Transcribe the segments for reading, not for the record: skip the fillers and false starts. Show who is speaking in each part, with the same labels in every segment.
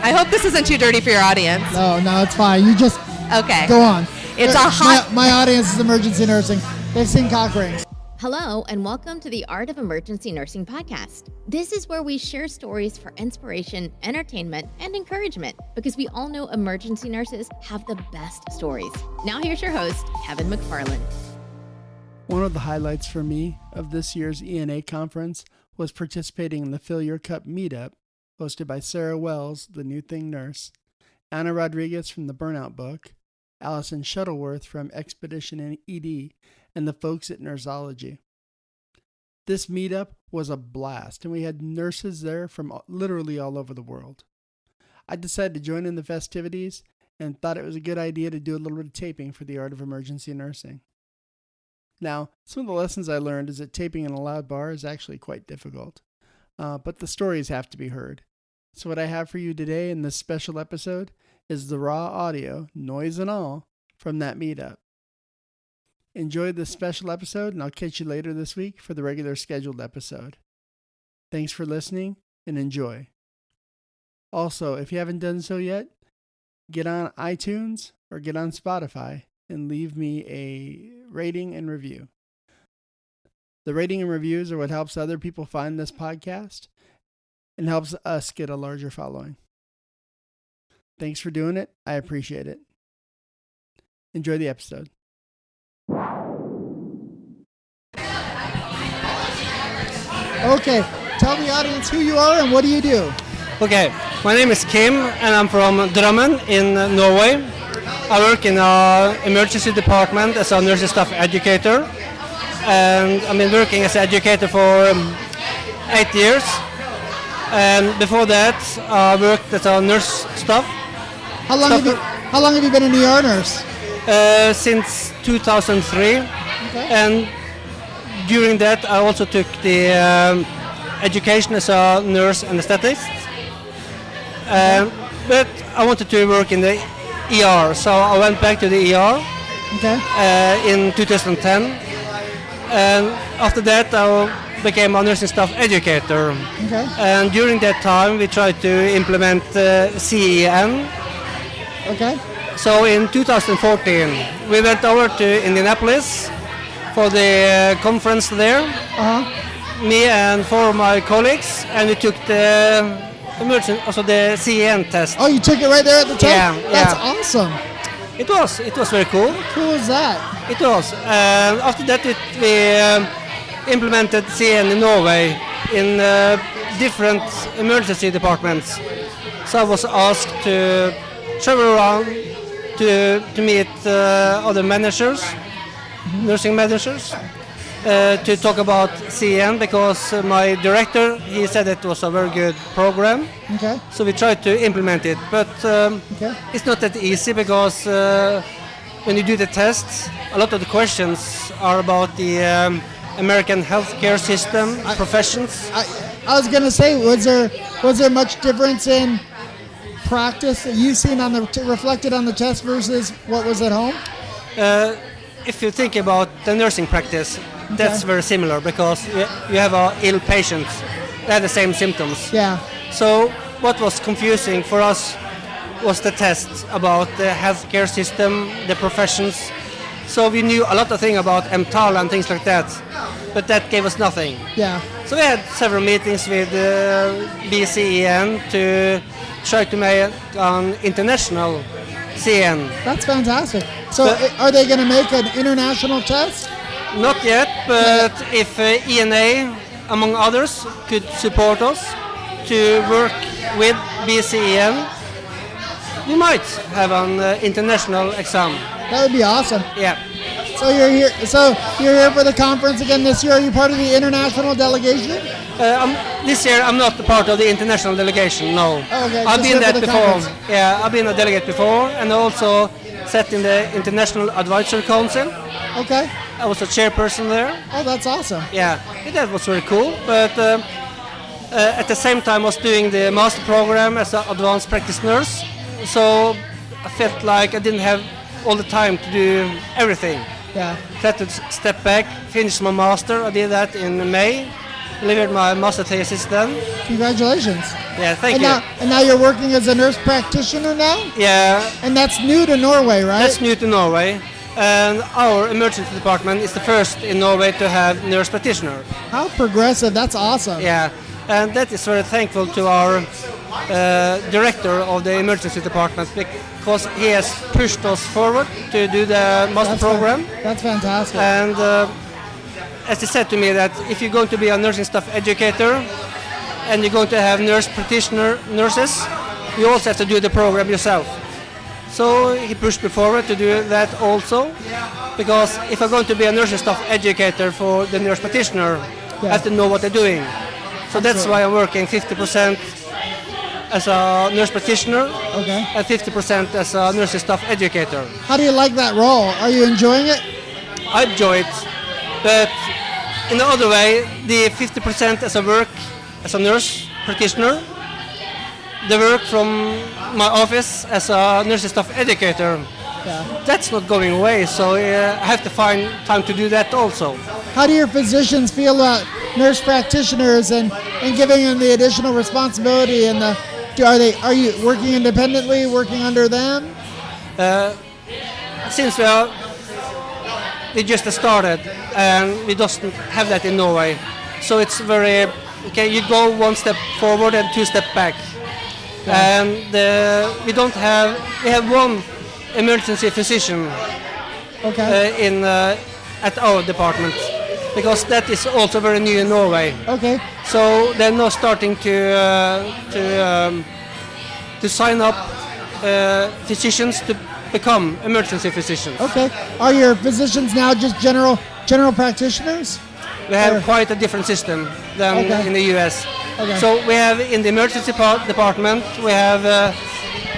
Speaker 1: I hope this isn't too dirty for your audience.
Speaker 2: No, it's fine. You just go on.
Speaker 1: It's a hot...
Speaker 2: My audience is emergency nursing. They've seen cock rings.
Speaker 3: Hello, and welcome to the Art of Emergency Nursing podcast. This is where we share stories for inspiration, entertainment, and encouragement, because we all know emergency nurses have the best stories. Now here's your host, Kevin McFarland.
Speaker 4: One of the highlights for me of this year's ENA conference was participating in the Fill Your Cup meetup hosted by Sarah Wells, the New Thing nurse, Anna Rodriguez from the Burnout Book, Allison Shuttleworth from Expedition and ED, and the folks at Nurseology. This meetup was a blast, and we had nurses there from literally all over the world. I decided to join in the festivities and thought it was a good idea to do a little bit of taping for the Art of Emergency Nursing. Now, some of the lessons I learned is that taping in a loud bar is actually quite difficult, but the stories have to be heard. So what I have for you today in this special episode is the raw audio, noise and all, from that meetup. Enjoy this special episode, and I'll catch you later this week for the regular scheduled episode. Thanks for listening, and enjoy. Also, if you haven't done so yet, get on iTunes or get on Spotify and leave me a rating and review. The rating and reviews are what helps other people find this podcast and helps us get a larger following. Thanks for doing it. I appreciate it. Enjoy the episode.
Speaker 2: Okay, tell the audience who you are and what do you do?
Speaker 5: Okay, my name is Kim and I'm from Drammen in Norway. I work in an emergency department as a nursing staff educator, and I've been working as an educator for 8 years. And before that, I worked as a nurse staff.
Speaker 2: How long have you been an ER nurse?
Speaker 5: Since 2003,
Speaker 2: Okay.
Speaker 5: and during that I also took the education as a nurse anesthetist. But I wanted to work in the ER, so I went back to the ER in 2010, and after that I became a nursing staff educator.
Speaker 2: Okay.
Speaker 5: And during that time we tried to implement CEN.
Speaker 2: Okay.
Speaker 5: So in 2014 we went over to Indianapolis for the conference there. Me and 4 of my colleagues, and we took the the CEN test.
Speaker 2: Oh, you took it right there at the time?
Speaker 5: Yeah.
Speaker 2: That's awesome.
Speaker 5: It was very cool.
Speaker 2: How cool is that?
Speaker 5: It was. After that we implemented CEN in Norway in different emergency departments. So I was asked to travel around to meet other managers, nursing managers, to talk about CEN, because my director, he said it was a very good program.
Speaker 2: Okay.
Speaker 5: So we tried to implement it, but it's not that easy, because when you do the tests, a lot of the questions are about the American healthcare system, professions.
Speaker 2: I was gonna say, was there much difference in practice that you've seen on the reflected on the test versus what was at home?
Speaker 5: If you think about the nursing practice, that's very similar, because you have ill patients. They have the same symptoms.
Speaker 2: Yeah.
Speaker 5: So what was confusing for us was the tests about the healthcare system, the professions. So we knew a lot of things about EMTALA and things like that, but that gave us nothing.
Speaker 2: Yeah.
Speaker 5: So we had several meetings with BCEN to try to make an international CEN.
Speaker 2: That's fantastic. So are they going to make an international test?
Speaker 5: Not yet, but if ENA, among others, could support us to work with BCEN, we might have an international exam.
Speaker 2: That would be awesome.
Speaker 5: Yeah.
Speaker 2: So you're here. So you're here for the conference again this year. Are you part of the international delegation?
Speaker 5: This year I'm not part of the international delegation. No.
Speaker 2: Okay.
Speaker 5: I've been that before.
Speaker 2: Conference.
Speaker 5: Yeah, I've been a delegate before, and also sat in the International Advisory Council.
Speaker 2: Okay.
Speaker 5: I was a chairperson there.
Speaker 2: Oh, that's awesome.
Speaker 5: Yeah, that was very cool. But at the same time, I was doing the master program as an advanced practice nurse. So I felt like I didn't have all the time to do everything.
Speaker 2: Yeah.
Speaker 5: I had to step back, finish my master. I did that in May. delivered my master thesis then.
Speaker 2: Congratulations.
Speaker 5: Yeah, thank
Speaker 2: And
Speaker 5: you.
Speaker 2: now you're working as a nurse practitioner now?
Speaker 5: Yeah,
Speaker 2: And that's new to Norway, right?
Speaker 5: that's new to Norway. And our emergency department is the first in Norway to have nurse practitioner.
Speaker 2: How progressive. That's awesome.
Speaker 5: Yeah, and that is very thankful to our director of the emergency department because he has pushed us forward to do the master program.
Speaker 2: That's fantastic.
Speaker 5: And as he said to me that if you're going to be a nursing staff educator and you're going to have nurse practitioner nurses, you also have to do the program yourself. So he pushed me forward to do that also, because if I'm going to be a nursing staff educator for the nurse practitioner, I have to know what they're doing. So that's why I'm working 50% as a nurse practitioner and 50% as a nursing staff educator.
Speaker 2: How do you like that role? Are you enjoying it?
Speaker 5: I enjoy it, but in the other way, the 50% as a work as a nurse practitioner, the work from my office as a nursing staff educator, that's not going away, so I have to find time to do that also.
Speaker 2: How do your physicians feel about nurse practitioners and giving them the additional responsibility and are you working independently, working under them?
Speaker 5: Since we just started and we don't have that in Norway, so it's very okay. You go one step forward and two step back, and we have one emergency physician at our department, because that is also very new in Norway.
Speaker 2: Okay.
Speaker 5: So they're now starting to sign up physicians to become emergency physicians.
Speaker 2: Okay. Are your physicians now just general practitioners?
Speaker 5: We have quite a different system than in the US.
Speaker 2: Okay.
Speaker 5: So we have in the emergency department, we have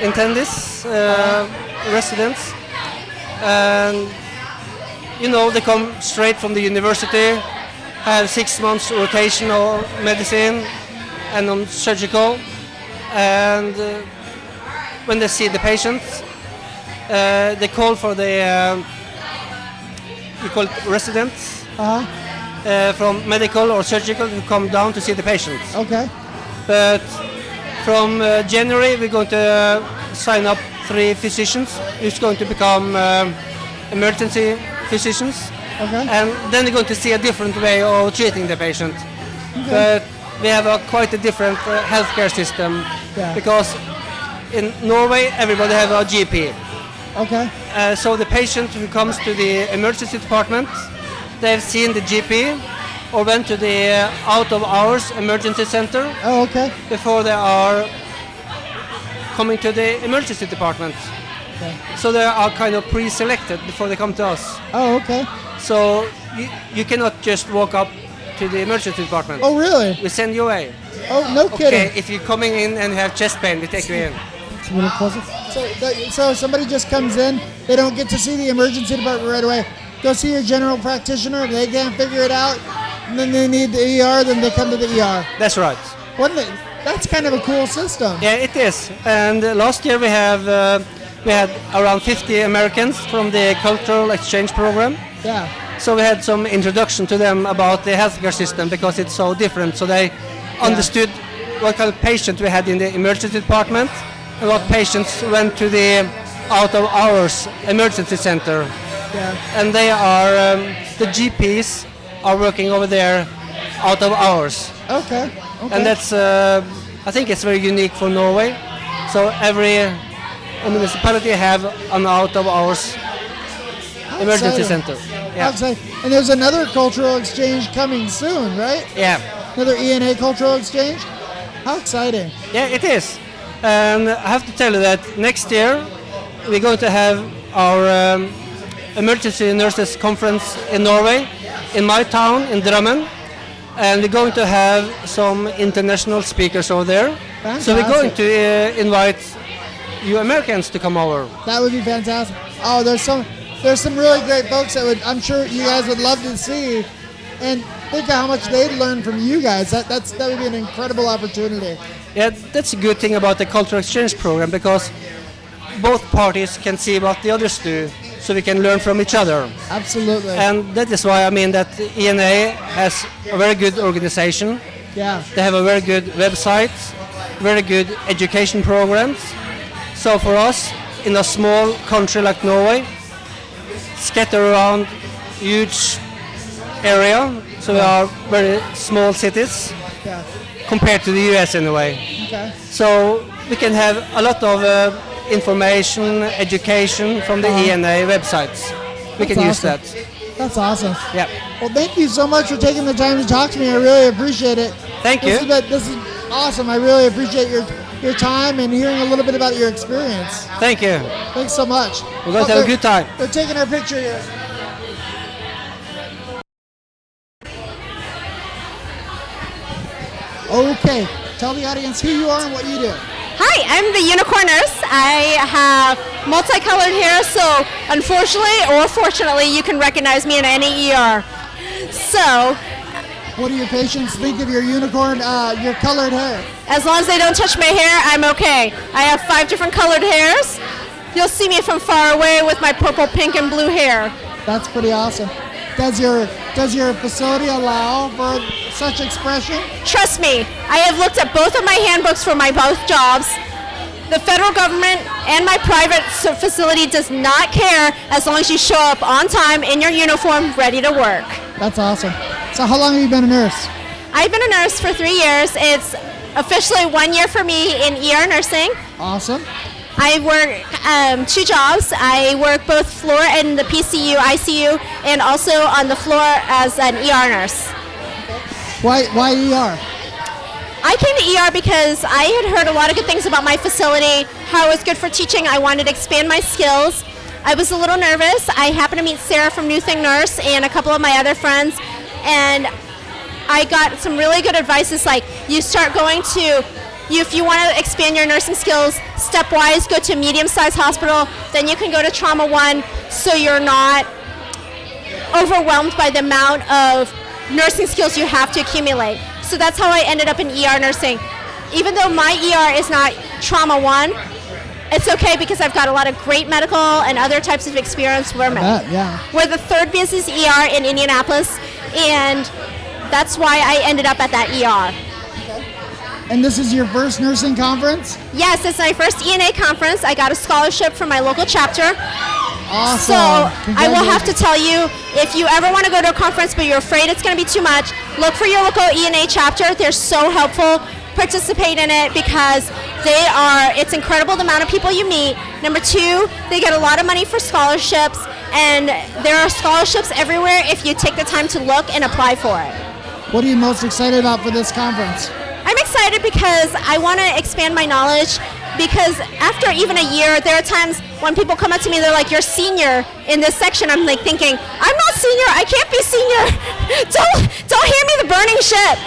Speaker 5: intendists, residents, and they come straight from the university, have 6 months rotation of medicine and on surgical, and when they see the patient, they call for the we call it residents from medical or surgical to come down to see the patients.
Speaker 2: Okay.
Speaker 5: But from January we're going to sign up 3 physicians who's going to become emergency physicians.
Speaker 2: Okay.
Speaker 5: And then they're going to see a different way of treating the patient. But we have quite a different healthcare system because in Norway everybody have a GP.
Speaker 2: Okay.
Speaker 5: So the patient who comes to the emergency department, they've seen the GP or went to the out of hours emergency center before they are coming to the emergency department. Okay. So they are kind of pre-selected before they come to us.
Speaker 2: Oh, okay.
Speaker 5: So you cannot just walk up to the emergency department.
Speaker 2: Oh, really?
Speaker 5: We send you away.
Speaker 2: Oh, no kidding.
Speaker 5: Okay, if you're coming in and have chest pain, we take you in.
Speaker 2: It's a little closer. So somebody just comes in, they don't get to see the emergency department right away. Go see your general practitioner, if they can't figure it out, and then they need the ER, then they come to the ER.
Speaker 5: That's right.
Speaker 2: That's kind of a cool system.
Speaker 5: Yeah, it is. And last year we had around 50 Americans from the cultural exchange program.
Speaker 2: Yeah.
Speaker 5: So we had some introduction to them about the healthcare system because it's so different. So they understood what kind of patient we had in the emergency department and what patients went to the out of hours emergency center.
Speaker 2: Yeah.
Speaker 5: And they are the GPs are working over there out of hours.
Speaker 2: Okay.
Speaker 5: And that's I think it's very unique for Norway. So every municipality have an out of hours emergency center. Yeah.
Speaker 2: And there's another cultural exchange coming soon, right?
Speaker 5: Yeah.
Speaker 2: Another ENA cultural exchange? How exciting.
Speaker 5: Yeah, it is. And I have to tell you that next year we're going to have our emergency nurses conference in Norway, in my town, in Drammen. And we're going to have some international speakers over there.
Speaker 2: Fantastic.
Speaker 5: So we're going to invite you Americans to come over.
Speaker 2: That would be fantastic. Oh, there's some really great folks that I'm sure you guys would love to see, and think of how much they'd learn from you guys. That would be an incredible opportunity.
Speaker 5: Yeah, that's a good thing about the cultural exchange program because both parties can see what the others do. so we can learn from each other.
Speaker 2: Absolutely.
Speaker 5: And that is why I mean that ENA has a very good organization.
Speaker 2: Yeah.
Speaker 5: They have a very good website, very good education programs. So for us, in a small country like Norway, scattered around huge area, so we are very small cities
Speaker 2: Yeah.
Speaker 5: compared to the US in a way.
Speaker 2: Okay.
Speaker 5: So we can have a lot of information, education from the ENA websites. We can use that.
Speaker 2: That's awesome.
Speaker 5: Yeah.
Speaker 2: Well, thank you so much for taking the time to talk to me. I really appreciate it.
Speaker 5: Thank you.
Speaker 2: This is awesome. I really appreciate your time and hearing a little bit about your experience.
Speaker 5: Thank you.
Speaker 2: Thanks so much.
Speaker 5: We're going to have a good time.
Speaker 2: They're taking our picture here. Okay. Tell the audience who you are and what you do.
Speaker 6: Hi, I'm the unicorn nurse. I have multicolored hair, so unfortunately or fortunately, you can recognize me in any ER. So,
Speaker 2: What do your patients think of your unicorn, your colored hair?
Speaker 6: as long as they don't touch my hair, I'm okay. I have 5 different colored hairs. You'll see me from far away with my purple, pink, and blue hair.
Speaker 2: That's pretty awesome. Does your facility allow for such expression?
Speaker 6: Trust me, I have looked at both of my handbooks for my both jobs. The federal government and my private facility does not care as long as you show up on time in your uniform, ready to work.
Speaker 2: That's awesome. So how long have you been a nurse?
Speaker 6: I've been a nurse for 3 years. It's officially 1 year for me in ER nursing.
Speaker 2: Awesome.
Speaker 6: I work 2 jobs. I work both floor in the PCU, ICU, and also on the floor as an ER nurse.
Speaker 2: Why ER?
Speaker 6: I came to ER because I had heard a lot of good things about my facility, how it was good for teaching. I wanted to expand my skills. I was a little nervous. I happened to meet Sarah from New Thing Nurse and a couple of my other friends, and I got some really good advice. It's like, you start going to, if you want to expand your nursing skills, stepwise, go to a medium-sized hospital, then you can go to Trauma 1, so you're not overwhelmed by the amount of nursing skills you have to accumulate. So that's how I ended up in ER nursing. Even though my ER is not Trauma 1, it's okay because I've got a lot of great medical and other types of experience. We're the 3rd busiest ER in Indianapolis, and that's why I ended up at that ER.
Speaker 2: And this is your first nursing conference?
Speaker 6: Yes, it's my first ENA conference. I got a scholarship from my local chapter.
Speaker 2: Awesome.
Speaker 6: So I will have to tell you, if you ever want to go to a conference but you're afraid it's going to be too much, look for your local ENA chapter. They're so helpful. Participate in it because it's incredible the amount of people you meet. Number 2, they get a lot of money for scholarships, and there are scholarships everywhere if you take the time to look and apply for it.
Speaker 2: What are you most excited about for this conference?
Speaker 6: I'm excited because I want to expand my knowledge, because after even a year, there are times when people come up to me, they're like, you're senior in this section. I'm like thinking, I'm not senior, I can't be senior. don't hand me the burning ship.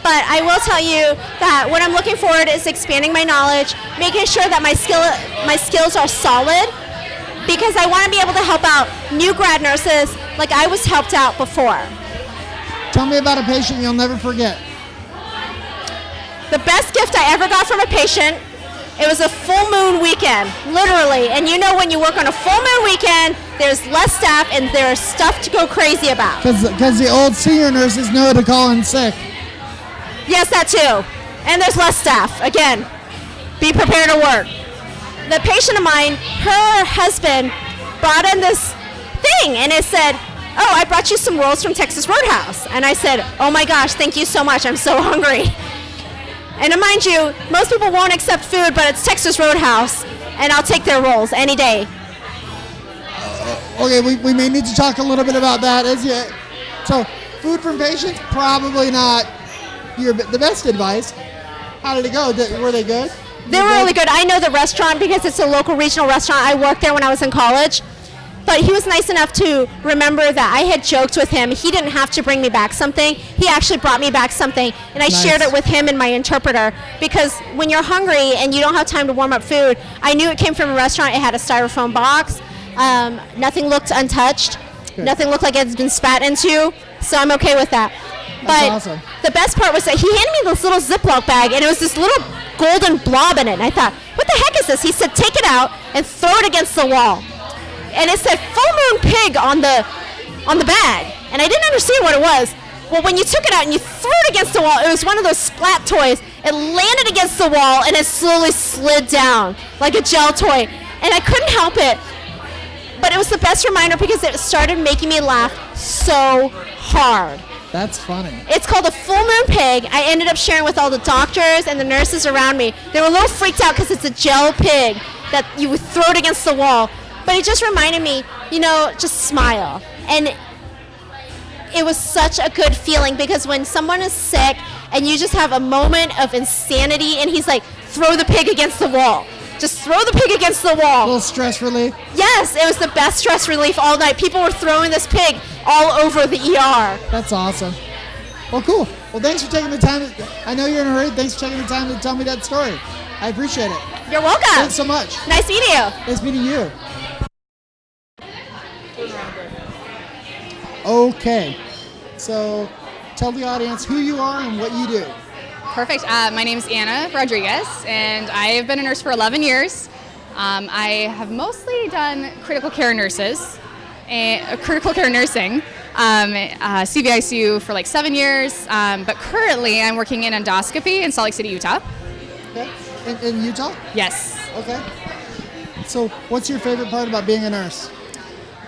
Speaker 6: But I will tell you that what I'm looking forward is expanding my knowledge, making sure that my skills are solid, because I want to be able to help out new grad nurses like I was helped out before.
Speaker 2: Tell me about a patient you'll never forget.
Speaker 6: The best gift I ever got from a patient, it was a full moon weekend, literally. And you know when you work on a full moon weekend, there's less staff and there's stuff to go crazy about.
Speaker 2: Because the old senior nurses know to call in sick.
Speaker 6: Yes, that too. And there's less staff. Again, be prepared to work. The patient of mine, her husband brought in this thing and it said, oh, I brought you some rolls from Texas Roadhouse. And I said, oh my gosh, thank you so much. I'm so hungry. And mind you, most people won't accept food, but it's Texas Roadhouse, and I'll take their rolls any day.
Speaker 2: Okay, we may need to talk a little bit about that. So, food from patients, probably not the best advice. How did it go? Were they good?
Speaker 6: They were really good. I know the restaurant because it's a local regional restaurant. I worked there when I was in college. But he was nice enough to remember that I had joked with him. He didn't have to bring me back something. He actually brought me back something, and I shared it with him and my interpreter. Because when you're hungry and you don't have time to warm up food, I knew it came from a restaurant. It had a styrofoam box. Nothing looked untouched. Good. Nothing looked like it had been spat into. So I'm okay with that. But awesome. The best part was that he handed me this little Ziploc bag, and it was this little golden blob in it. And I thought, what the heck is this? He said, take it out and throw it against the wall. and it said Full Moon Pig on the bag, and I didn't understand what it was. Well, when you took it out and you threw it against the wall, it was one of those splat toys. It landed against the wall and it slowly slid down like a gel toy, and I couldn't help it. But it was the best reminder because it started making me laugh so hard.
Speaker 2: That's funny.
Speaker 6: It's called a Full Moon Pig. I ended up sharing with all the doctors and the nurses around me. They were a little freaked out because it's a gel pig that you would throw it against the wall. But it just reminded me, just smile. And it was such a good feeling because when someone is sick and you just have a moment of insanity and he's like, throw the pig against the wall. Just throw the pig against the wall.
Speaker 2: A little stress relief.
Speaker 6: Yes, it was the best stress relief all night. People were throwing this pig all over the ER.
Speaker 2: That's awesome. Well, cool. Well, thanks for taking the time. I know you're in a hurry. Thanks for taking the time to tell me that story. I appreciate it.
Speaker 6: You're welcome.
Speaker 2: Thanks so much.
Speaker 6: Nice meeting you.
Speaker 2: Nice meeting you. Okay. So tell the audience who you are and what you do.
Speaker 7: Perfect. My name is Anna Rodriguez, and I've been a nurse for 11 years. I have mostly done critical care nursing, CVICU for like 7 years, but currently I'm working in endoscopy in Salt Lake City, Utah.
Speaker 2: Okay. In Utah?
Speaker 7: Yes.
Speaker 2: Okay. So what's your favorite part about being a nurse?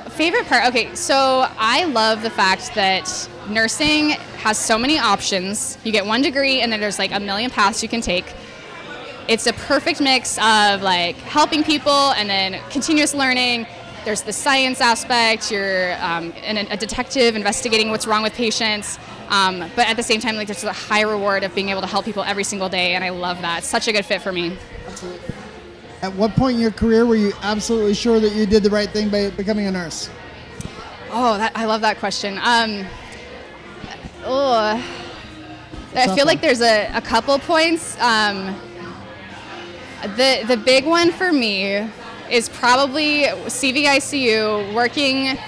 Speaker 7: Favorite part? Okay, so I love the fact that nursing has so many options. You get one degree and then there's like a million paths you can take. It's a perfect mix of like helping people and then continuous learning. There's the science aspect. You're a detective investigating what's wrong with patients. But at the same time, like there's a high reward of being able to help people every single day, and I love that. It's such a good fit for me.
Speaker 2: Absolutely. At what point in your career were you absolutely sure that you did the right thing by becoming a nurse?
Speaker 7: Oh, I love that question. I feel like there's a couple points. The big one for me is probably CVICU, working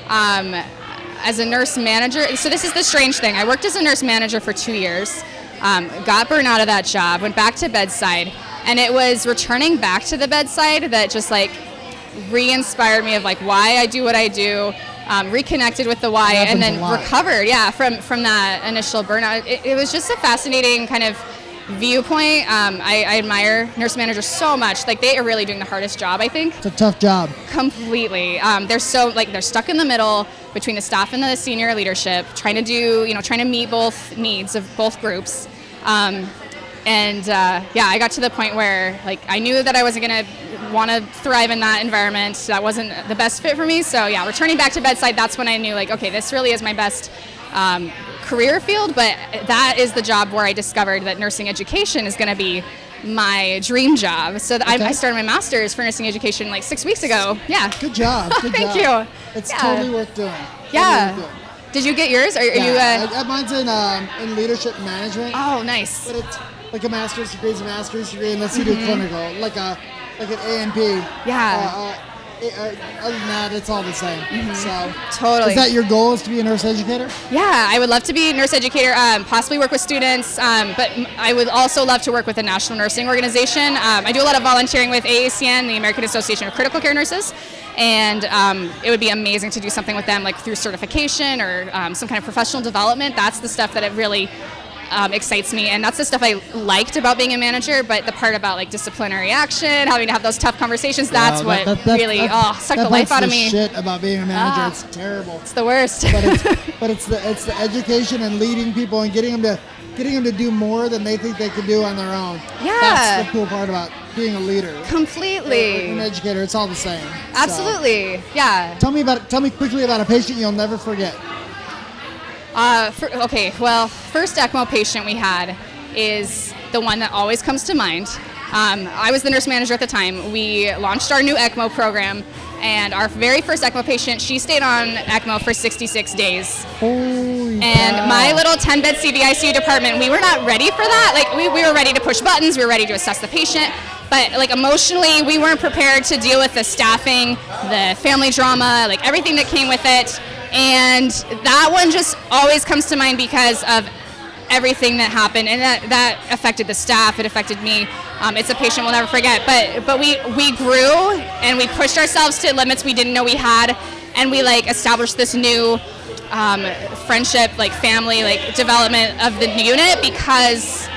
Speaker 7: as a nurse manager. So this is the strange thing. I worked as a nurse manager for 2 years, got burned out of that job, went back to bedside, and it was returning back to the bedside that just like re-inspired me of like why I do what I do, reconnected with the why, and then recovered, from that initial burnout. It was just a fascinating kind of viewpoint. I admire nurse managers so much. Like they are really doing the hardest job, I think.
Speaker 2: It's a tough job.
Speaker 7: Completely. They're stuck in the middle between the staff and the senior leadership, trying to meet both needs of both groups. I got to the point where like I knew that I wasn't gonna want to thrive in that environment. That wasn't the best fit for me. So yeah, returning back to bedside, that's when I knew like, okay, this really is my best career field, but that is the job where I discovered that nursing education is going to be my dream job. So I started my master's for nursing education like 6 weeks ago. Yeah.
Speaker 2: Good job. Good
Speaker 7: Thank
Speaker 2: job.
Speaker 7: you.
Speaker 2: It's totally worth doing.
Speaker 7: Yeah.
Speaker 2: Totally worth doing.
Speaker 7: Did you get yours? Are you?
Speaker 2: Mine's in leadership management.
Speaker 7: Oh, nice.
Speaker 2: But it's like a master's degree is a master's degree unless you do clinical, like an A&P.
Speaker 7: Yeah.
Speaker 2: Other than that, it's all the same. So
Speaker 7: totally.
Speaker 2: Is that your goal, is to be a nurse educator?
Speaker 7: Yeah, I would love to be a nurse educator, possibly work with students, but I would also love to work with a national nursing organization. I do a lot of volunteering with AACN, the American Association of Critical Care Nurses, and it would be amazing to do something with them, like through certification or some kind of professional development. That's the stuff that it really excites me, and that's the stuff I liked about being a manager. But the part about like disciplinary action, having to have those tough conversations, that's what really sucked the life out of me.
Speaker 2: Shit about being a manager, it's terrible.
Speaker 7: It's the worst.
Speaker 2: But it's the education and leading people and getting them to do more than they think they can do on their own.
Speaker 7: Yeah,
Speaker 2: that's the cool part about being a leader.
Speaker 7: Completely.
Speaker 2: An educator, it's all the same.
Speaker 7: Absolutely. So, yeah.
Speaker 2: Tell me quickly about a patient you'll never forget.
Speaker 7: First ECMO patient we had is the one that always comes to mind. I was the nurse manager at the time. We launched our new ECMO program, and our very first ECMO patient, she stayed on ECMO for 66 days.
Speaker 2: Holy
Speaker 7: and
Speaker 2: cow.
Speaker 7: My little 10-bed CVICU department, we were not ready for that. Like we were ready to push buttons, we were ready to assess the patient, but like emotionally, we weren't prepared to deal with the staffing, the family drama, like everything that came with it. And that one just always comes to mind because of everything that happened, and that affected the staff, it affected me. It's a patient we'll never forget. But we grew and we pushed ourselves to limits we didn't know we had, and we like established this new friendship, like family, like development of the unit, because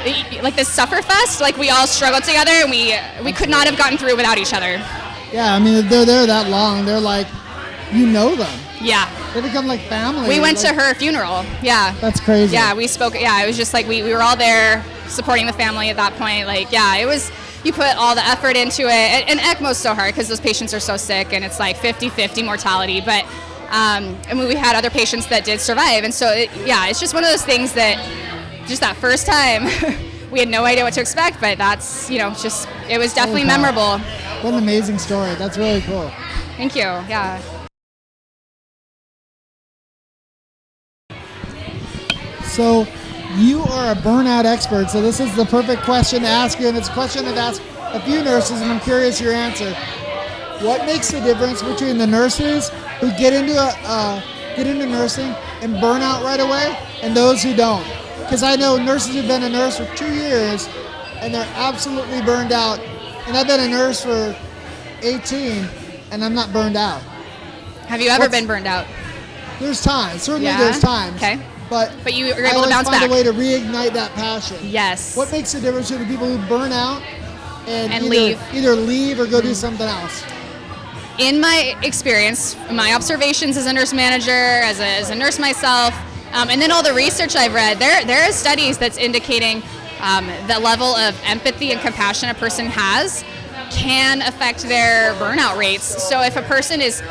Speaker 7: like this Sufferfest, like we all struggled together, and we could not have gotten through without each other.
Speaker 2: Yeah, I mean, they're there that long. They're like, you know them.
Speaker 7: Yeah.
Speaker 2: They become like family.
Speaker 7: We went to her funeral. Yeah.
Speaker 2: That's crazy.
Speaker 7: Yeah, we spoke. Yeah, it was just like we were all there supporting the family at that point. Like, yeah, it was, you put all the effort into it. And ECMO's so hard because those patients are so sick, and it's like 50-50 mortality. But I mean, we had other patients that did survive. And so, it's just one of those things that just that first time, we had no idea what to expect. But that's, just, it was definitely memorable.
Speaker 2: What an amazing story. That's really cool.
Speaker 7: Thank you. Yeah.
Speaker 2: So you are a burnout expert, so this is the perfect question to ask you, and it's a question I've asked a few nurses, and I'm curious your answer. What makes the difference between the nurses who get into nursing and burn out right away and those who don't? Because I know nurses who've been a nurse for 2 years and they're absolutely burned out, and I've been a nurse for 18 and I'm not burned out.
Speaker 7: Have you ever been burned out?
Speaker 2: There's times, certainly there's times.
Speaker 7: Okay.
Speaker 2: But
Speaker 7: you're able to bounce back.
Speaker 2: I always find a way to reignite that passion.
Speaker 7: Yes.
Speaker 2: What makes the difference between the people who burn out and either leave or go do something else?
Speaker 7: In my experience, my observations as a nurse manager, as a nurse myself, and then all the research I've read, there are studies that's indicating the level of empathy and compassion a person has can affect their burnout rates. So if a person is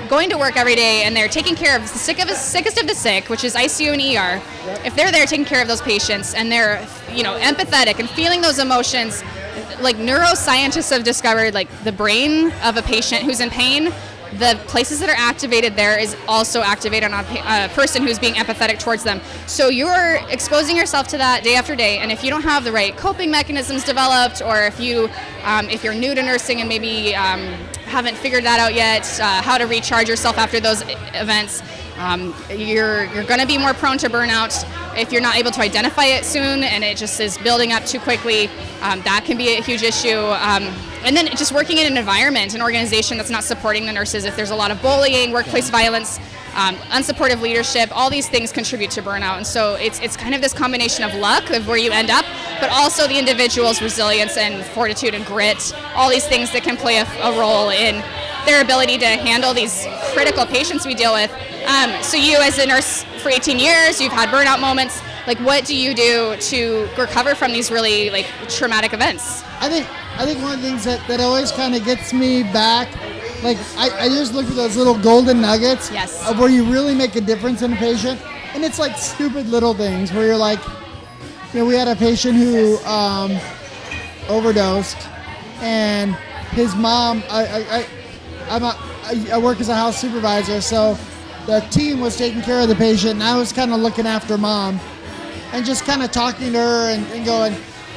Speaker 7: going to work every day and they're taking care of the sickest of the sick, which is ICU and ER, if they're there taking care of those patients and they're empathetic and feeling those emotions, like neuroscientists have discovered, like the brain of a patient who's in pain, the places that are activated there is also activated on a person who's being empathetic towards them. So you're exposing yourself to that day after day, and if you don't have the right coping mechanisms developed, or if you're new to nursing and maybe haven't figured that out yet, how to recharge yourself after those events, you're going to be more prone to burnout. If you're not able to identify it soon and it just is building up too quickly, that can be a huge issue. And then just working in an environment, an organization that's not supporting the nurses, if there's a lot of bullying, workplace violence, unsupportive leadership, all these things contribute to burnout. And so it's kind of this combination of luck of where you end up, but also the individual's resilience and fortitude and grit, all these things that can play a role in their ability to handle these critical patients we deal with. So you, as a nurse for 18 years, you've had burnout moments. Like, what do you do to recover from these really traumatic events?
Speaker 2: I think one of the things that always kind of gets me back, I just look at those little golden nuggets of where you really make a difference in a patient, and it's like stupid little things where you're like, we had a patient who overdosed, and his mom. I work as a house supervisor, so the team was taking care of the patient, and I was kind of looking after mom, and just kind of talking to her and going,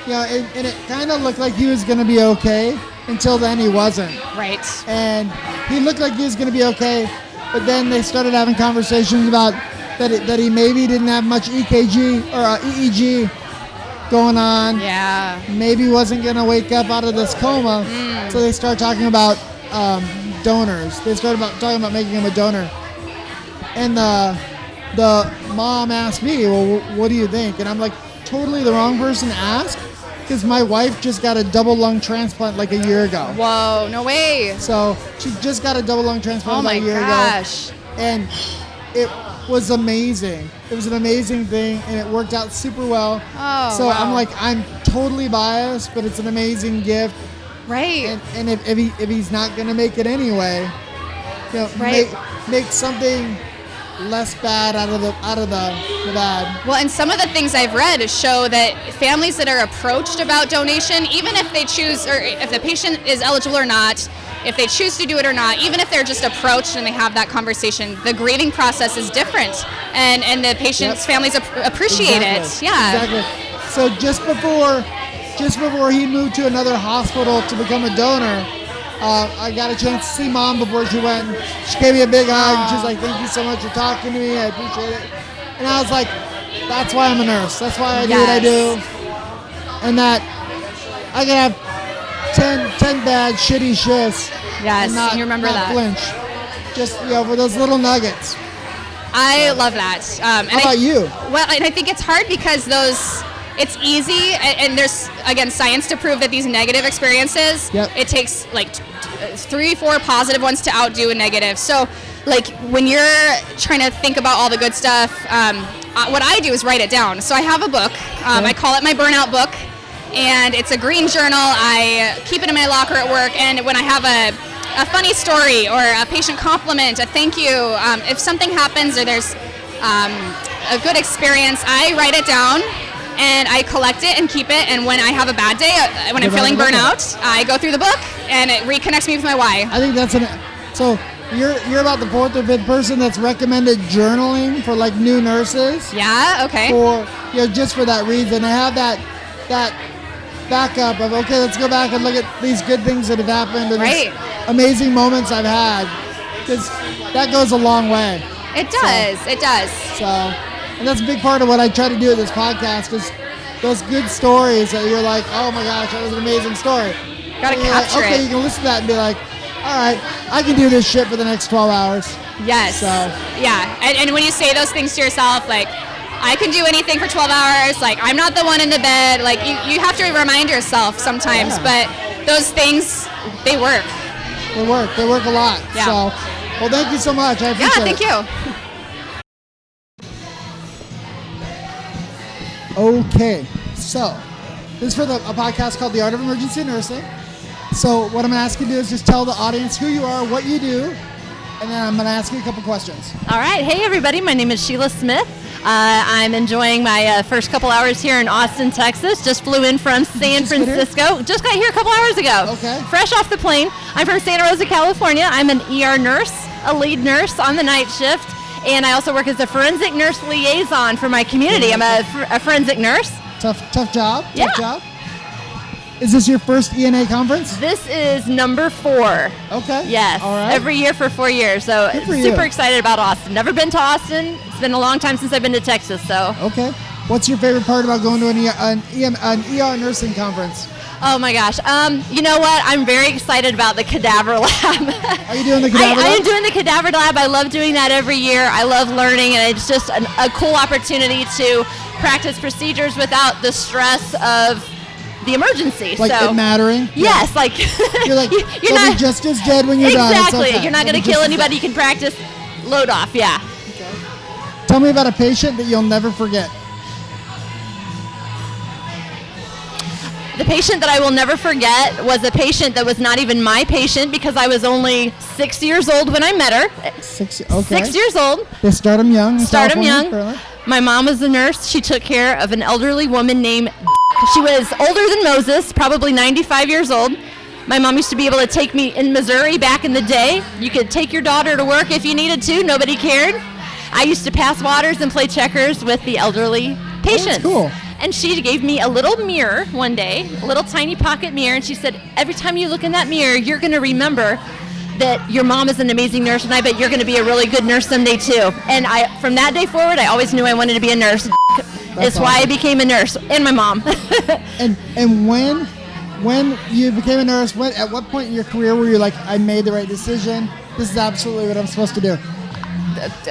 Speaker 2: and it kind of looked like he was going to be okay. Until then, he wasn't.
Speaker 7: Right.
Speaker 2: And he looked like he was going to be okay, but then they started having conversations about that he maybe didn't have much EKG or EEG going on.
Speaker 7: Yeah.
Speaker 2: Maybe wasn't going to wake up out of this coma. So they started talking about donors. They started talking about making him a donor. And the mom asked me, well, what do you think? And I'm like, totally the wrong person to ask, because my wife just got a double lung transplant a year ago.
Speaker 7: Whoa, no way.
Speaker 2: So she just got a double lung transplant a year ago. And it was amazing. It was an amazing thing, and it worked out super well.
Speaker 7: Oh,
Speaker 2: so
Speaker 7: wow.
Speaker 2: I'm like, I'm totally biased, but it's an amazing gift.
Speaker 7: Right.
Speaker 2: And if he's not going to make it anyway, make something less bad out of the bad.
Speaker 7: Well, and some of the things I've read show that families that are approached about donation, even if they choose, or if the patient is eligible or not, if they choose to do it or not, even if they're just approached and they have that conversation, the grieving process is different, and the patient's families appreciate it. Yeah.
Speaker 2: Exactly. So just before he moved to another hospital to become a donor, I got a chance to see mom before she went. She gave me a big hug. And she's like, "Thank you so much for talking to me. I appreciate it." And I was like, "That's why I'm a nurse. That's why I do what I do." And that I can have 10 bad, shitty shifts.
Speaker 7: Yes,
Speaker 2: and not,
Speaker 7: you remember
Speaker 2: not
Speaker 7: that.
Speaker 2: flinch. Just, for those little nuggets.
Speaker 7: I love that.
Speaker 2: How about you?
Speaker 7: Well, and I think it's hard because it's easy, and there's, again, science to prove that these negative experiences, it takes like 3-4 positive ones to outdo a negative. So, like, when you're trying to think about all the good stuff, what I do is write it down. So I have a book. I call it my burnout book, and it's a green journal. I keep it in my locker at work, and when I have a funny story or a patient compliment, a thank you, if something happens or there's a good experience, I write it down and I collect it and keep it. And when I have a bad day, when I'm feeling burnout, I go through the book and it reconnects me with my why.
Speaker 2: I think that's so you're about the 4th or 5th person that's recommended journaling for like new nurses.
Speaker 7: Yeah. Okay.
Speaker 2: For just for that reason, I have that backup of okay, let's go back and look at these good things that have happened and these amazing moments I've had, because that goes a long way.
Speaker 7: It does. It does.
Speaker 2: So, and that's a big part of what I try to do with this podcast, because those good stories that you're like, oh my gosh, that was an amazing story.
Speaker 7: Gotta capture
Speaker 2: it. Okay, you can listen to that and be like, all right, I can do this shit for the next 12 hours.
Speaker 7: Yes.
Speaker 2: So.
Speaker 7: Yeah, and when you say those things to yourself, like, I can do anything for 12 hours, like, I'm not the one in the bed, like, you have to remind yourself sometimes, but those things, they work.
Speaker 2: They work a lot.
Speaker 7: Yeah.
Speaker 2: So, well, thank you so much. I appreciate it.
Speaker 7: Yeah, thank
Speaker 2: you. Okay, so this is for a podcast called The Art of Emergency Nursing. So what I'm going to ask you to do is just tell the audience who you are, what you do, and then I'm going to ask you a couple questions.
Speaker 8: All right. Hey, everybody. My name is Sheila Smith. I'm enjoying my first couple hours here in Austin, Texas. Just flew in from San Francisco. Just got here a couple hours ago.
Speaker 2: Okay.
Speaker 8: Fresh off the plane. I'm from Santa Rosa, California. I'm an ER nurse, a lead nurse on the night shift, and I also work as a forensic nurse liaison for my community. I'm a forensic nurse.
Speaker 2: Tough job.
Speaker 8: Yeah.
Speaker 2: Tough job. Is this your first ENA conference?
Speaker 8: This is number 4.
Speaker 2: Okay.
Speaker 8: Yes.
Speaker 2: All right.
Speaker 8: Every year for 4 years. So super excited about Austin. Never been to Austin. It's been a long time since I've been to Texas. So.
Speaker 2: Okay. What's your favorite part about going to an ER nursing conference?
Speaker 8: Oh my gosh. You know what? I'm very excited about the cadaver lab.
Speaker 2: Are you doing the cadaver lab?
Speaker 8: I am doing the cadaver lab. I love doing that every year. I love learning, and it's just a cool opportunity to practice procedures without the stress of the emergency.
Speaker 2: Like it mattering?
Speaker 8: Yes, like
Speaker 2: you're like you're
Speaker 8: not
Speaker 2: be just as dead when you're done.
Speaker 8: Exactly.
Speaker 2: Okay.
Speaker 8: You're not going to kill anybody. You can practice load off. Yeah.
Speaker 2: Okay. Tell me about a patient that you'll never forget.
Speaker 8: The patient that I will never forget was a patient that was not even my patient because I was only 6 years old when I met her. 6 years old.
Speaker 2: They start them young.
Speaker 8: Start them young. My mom was a nurse. She took care of an elderly woman named She was older than Moses, probably 95 years old. My mom used to be able to take me in Missouri back in the day. You could take your daughter to work if you needed to. Nobody cared. I used to pass waters and play checkers with the elderly patients.
Speaker 2: That's cool.
Speaker 8: And she gave me a little mirror one day, a little tiny pocket mirror, and she said, every time you look in that mirror, you're going to remember that your mom is an amazing nurse, and I bet you're going to be a really good nurse someday too. And from that day forward, I always knew I wanted to be a nurse. That's why I became a nurse, and my mom.
Speaker 2: and when you became a nurse, at what point in your career were you like, I made the right decision? This is absolutely what I'm supposed to do.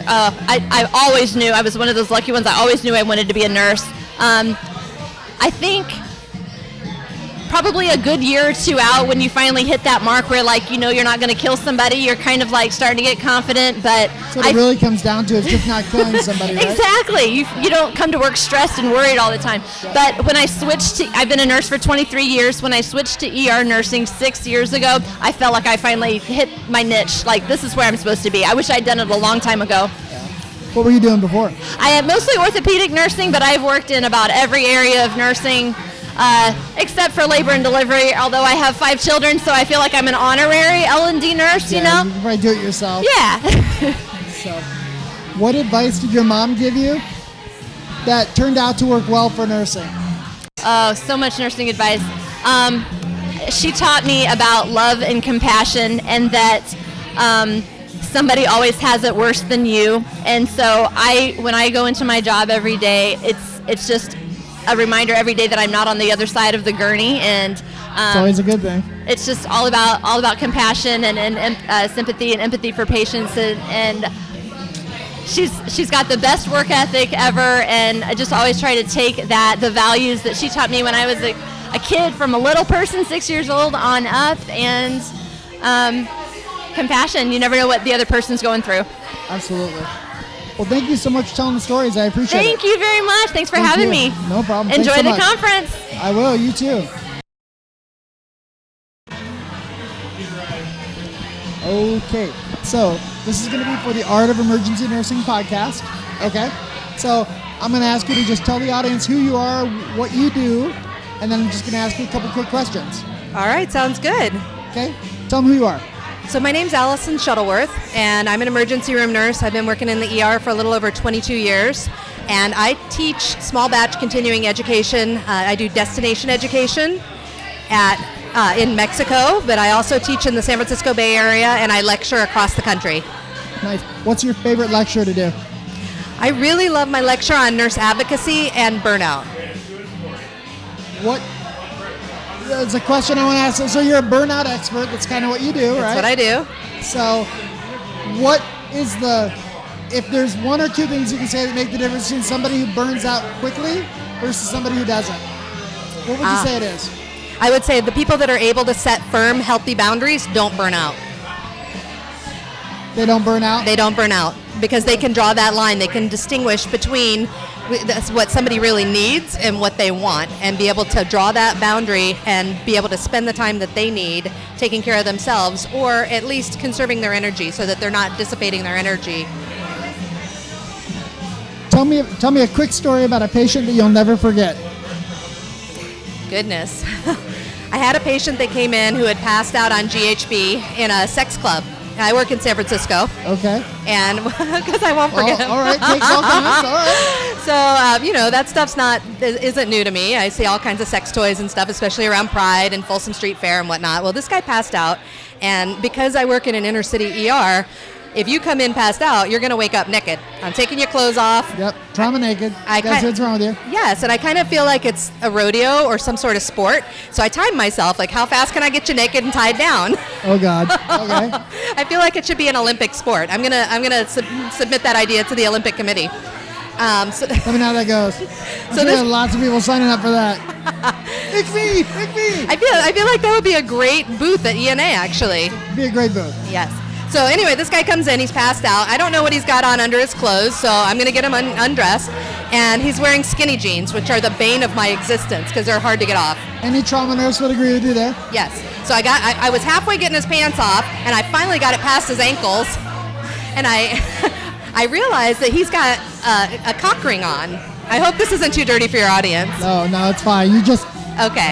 Speaker 8: I always knew. I was one of those lucky ones. I always knew I wanted to be a nurse. I think probably a good year or two out when you finally hit that mark where, like, you know, you're not going to kill somebody, you're kind of like starting to get confident. But
Speaker 2: so what it really comes down to is just not killing somebody, right?
Speaker 8: Exactly. You don't come to work stressed and worried all the time. But when I switched to, I've been a nurse for 23 years. When I switched to ER nursing 6 years ago, I felt like I finally hit my niche. Like, this is where I'm supposed to be. I wish I'd done it a long time ago.
Speaker 2: What were you doing before?
Speaker 8: I am mostly orthopedic nursing, but I've worked in about every area of nursing, except for labor and delivery, although I have 5 children, so I feel like I'm an honorary L&D nurse, you know?
Speaker 2: You can probably do it yourself.
Speaker 8: Yeah.
Speaker 2: So, what advice did your mom give you that turned out to work well for nursing?
Speaker 8: Oh, so much nursing advice. She taught me about love and compassion, and that somebody always has it worse than you. And so when I go into my job every day, it's just a reminder every day that I'm not on the other side of the gurney, and
Speaker 2: It's always a good thing.
Speaker 8: It's just all about compassion and sympathy and empathy for patients, and she's got the best work ethic ever, and I just always try to take the values that she taught me when I was a kid, from a little person, 6 years old on up, and compassion. You never know what the other person's going through.
Speaker 2: Absolutely. Well, thank you so much for telling the stories. I appreciate it.
Speaker 8: Thank you very much. Thanks for having me.
Speaker 2: No problem.
Speaker 8: Enjoy
Speaker 2: Thanks so
Speaker 8: the
Speaker 2: much.
Speaker 8: conference.
Speaker 2: I will. You too. Okay, so this is going to be for the Art of Emergency Nursing podcast. Okay, so I'm going to ask you to just tell the audience who you are, what you do, and then I'm just going to ask you a couple quick questions.
Speaker 1: All right, sounds good.
Speaker 2: Okay, tell them who you are.
Speaker 1: So my name's Allison Shuttleworth, and I'm an emergency room nurse. I've been working in the ER for a little over 22 years, and I teach small batch continuing education. I do destination education in Mexico, but I also teach in the San Francisco Bay Area, and I lecture across the country.
Speaker 2: Nice. What's your favorite lecture to do?
Speaker 1: I really love my lecture on nurse advocacy and burnout.
Speaker 2: What? It's a question I want to ask. So you're a burnout expert. That's kind of what you do, right?
Speaker 1: That's what I do.
Speaker 2: So what is if there's one or two things you can say that make the difference between somebody who burns out quickly versus somebody who doesn't, what would you say it is?
Speaker 1: I would say the people that are able to set firm, healthy boundaries don't burn out.
Speaker 2: They don't burn out?
Speaker 1: They don't burn out because they can draw that line. They can distinguish between what somebody really needs and what they want, and be able to draw that boundary and be able to spend the time that they need taking care of themselves, or at least conserving their energy so that they're not dissipating their energy.
Speaker 2: Tell me a quick story about a patient that you'll never forget.
Speaker 1: Goodness. I had a patient that came in who had passed out on GHB in a sex club. I work in San Francisco.
Speaker 2: Okay.
Speaker 1: And because I won't forget him.
Speaker 2: All right, takes all kinds. All right.
Speaker 1: So, that stuff's isn't new to me. I see all kinds of sex toys and stuff, especially around Pride and Folsom Street Fair and whatnot. Well, this guy passed out, and because I work in an inner city ER, if you come in passed out, you're going to wake up naked. I'm taking your clothes off.
Speaker 2: Yep, trauma naked. That's what's wrong with you.
Speaker 1: Yes, and I kind of feel like it's a rodeo or some sort of sport. So I timed myself, like, how fast can I get you naked and tied down?
Speaker 2: Oh, God. Okay.
Speaker 1: I feel like it should be an Olympic sport. I'm gonna submit that idea to the Olympic Committee.
Speaker 2: Let me know how that goes. So there's lots of people signing up for that. Pick me.
Speaker 1: I feel like that would be a great booth at ENA, actually.
Speaker 2: Be a great booth.
Speaker 1: Yes. So anyway, this guy comes in, he's passed out. I don't know what he's got on under his clothes, so I'm going to get him undressed. And he's wearing skinny jeans, which are the bane of my existence because they're hard to get off.
Speaker 2: Any trauma nurse would agree with you there.
Speaker 1: Yes. So I was halfway getting his pants off, and I finally got it past his ankles. And I realized that he's got a cock ring on. I hope this isn't too dirty for your audience.
Speaker 2: No, it's fine. You just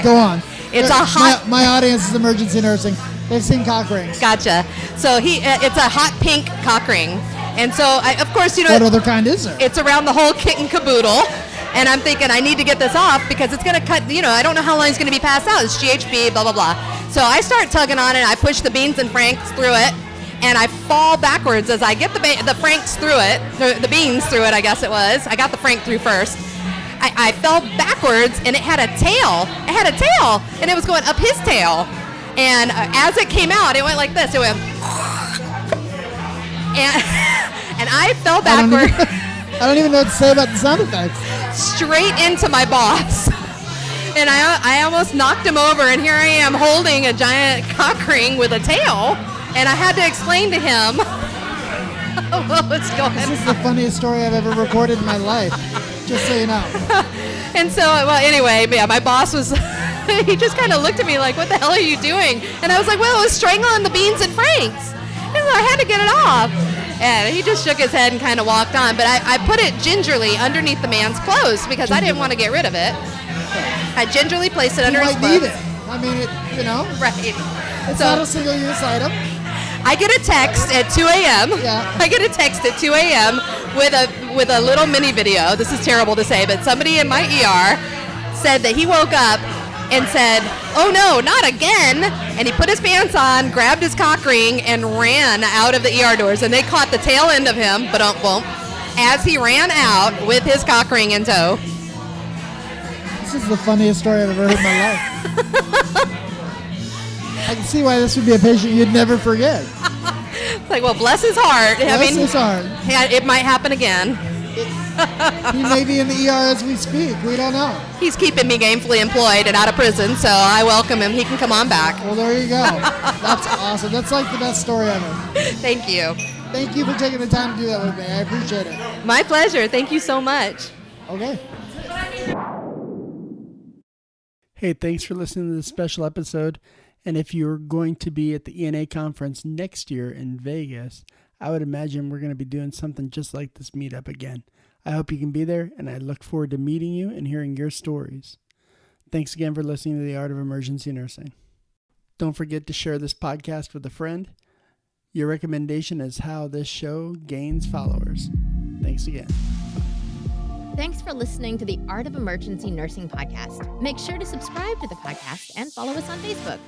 Speaker 2: go on.
Speaker 1: It's a hot...
Speaker 2: My audience is emergency nursing. They've seen cock rings.
Speaker 1: Gotcha. So it's a hot pink cock ring. And so, of course,
Speaker 2: what other kind is there?
Speaker 1: It's around the whole kit and caboodle. And I'm thinking I need to get this off because it's going to cut, I don't know how long he's going to be passed out. It's GHB, blah, blah, blah. So I start tugging on it. I push the beans and franks through it. And I fall backwards as I get the franks through it, the beans through it, I guess it was. I got the frank through first. I fell backwards, and it had a tail. And it was going up his tail. And as it came out, it went like this. It went, and I fell backward.
Speaker 2: I don't even know what to say about the sound effects.
Speaker 1: Straight into my boss. And I almost knocked him over, and here I am holding a giant cock ring with a tail. And I had to explain to him what was going on.
Speaker 2: This is the funniest story I've ever recorded in my life, just so you know.
Speaker 1: And so, anyway, my boss was, he just kind of looked at me like, what the hell are you doing? And I was like, well, it was strangling the beans and franks. And so I had to get it off. And he just shook his head and kind of walked on. But I put it gingerly underneath the man's clothes because I didn't want to get rid of it. I gingerly placed it under his clothes.
Speaker 2: You might need it. I mean,
Speaker 1: Right.
Speaker 2: It's not a single-use item.
Speaker 1: I get a text at 2 a.m.
Speaker 2: Yeah.
Speaker 1: I get a text at 2 a.m. with a little mini video. This is terrible to say, but somebody in my ER said that he woke up and said, "Oh no, not again!" And he put his pants on, grabbed his cock ring, and ran out of the ER doors. And they caught the tail end of him, as he ran out with his cock ring in tow.
Speaker 2: This is the funniest story I've ever heard in my life. I can see why this would be a patient you'd never forget.
Speaker 1: It's like, well, bless his heart.
Speaker 2: Bless his heart.
Speaker 1: Yeah, it might happen again.
Speaker 2: He may be in the ER as we speak. We don't know.
Speaker 1: He's keeping me gainfully employed and out of prison, so I welcome him. He can come on back.
Speaker 2: Well, there you go. That's awesome. That's like the best story ever.
Speaker 1: Thank you.
Speaker 2: Thank you for taking the time to do that with me. I appreciate it.
Speaker 1: My pleasure. Thank you so much.
Speaker 2: Okay.
Speaker 4: Hey, thanks for listening to this special episode. And if you're going to be at the ENA conference next year in Vegas, I would imagine we're going to be doing something just like this meetup again. I hope you can be there, and I look forward to meeting you and hearing your stories. Thanks again for listening to The Art of Emergency Nursing. Don't forget to share this podcast with a friend. Your recommendation is how this show gains followers. Thanks again.
Speaker 3: Thanks for listening to the Art of Emergency Nursing podcast. Make sure to subscribe to the podcast and follow us on Facebook.